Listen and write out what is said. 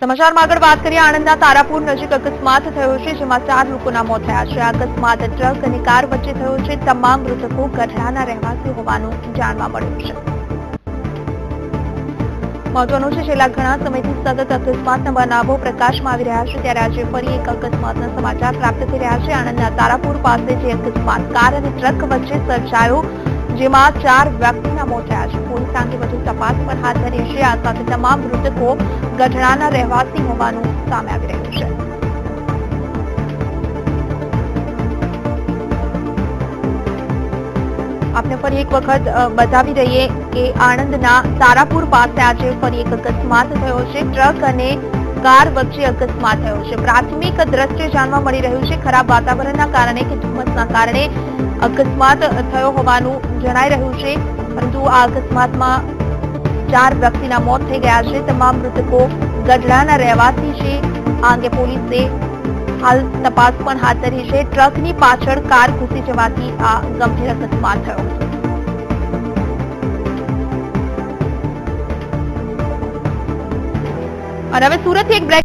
સમાચારમાં આગળ વાત કરીએ આણંદના તારાપુર નજીક અકસ્માત થયો છે, જેમાં 4 લોકોના મોત થયા છે. આ અકસ્માત ટ્રક અને કાર વચ્ચે થયો છે. તમામ મૃતકો ગઢડાના રહેવાસી હોવાનું જાણવા મળ્યું છે. મહત્વનું છે, છેલ્લા ઘણા સમયથી સતત અકસ્માતના બનાવો પ્રકાશમાં આવી રહ્યા છે, ત્યારે આજે ફરી એક અકસ્માતના સમાચાર પ્રાપ્ત થઈ રહ્યા છે. આણંદના તારાપુર પાસે જે અકસ્માત કાર અને ટ્રક વચ્ચે સર્જાયો, જેમાં 4 વ્યક્તિના મોત થયા છે. પોલીસ આ અંગે વધુ તપાસ પણ હાથ ધરી છે. આ સાથે તમામ મૃતકો ગઢડાના રહેવાસી હોવાનું સામે આવી રહ્યું છે. આપણે ફરી એક વખત બતાવી દઈએ કે આણંદના તારાપુર પાસે આજે ફરી એક અકસ્માત થયો છે. ટ્રક અને કાર વચ્ચે અકસ્માત થયો છે. પ્રાથમિક દ્રષ્ટિએ જાણવા મળી રહ્યું છે ખરાબ વાતાવરણના કારણે કે ધુમ્મસના કારણે અકસ્માત થયો હોવાનું જણાઈ રહ્યું છે, પરંતુ આ અકસ્માતમાં 4 વ્યક્તિના મોત થઈ ગયા છે. તમામ મૃતકો ગઢડાના રહેવાસી છે. આ અંગે પોલીસે હાલ તપાસ પણ હાથ ધરી છે. ટ્રકની પાછળ કાર ઘૂસી જવાથી આ ગંભીર અકસ્માત થયો. અને હવે સુરતથી એક બ્રેક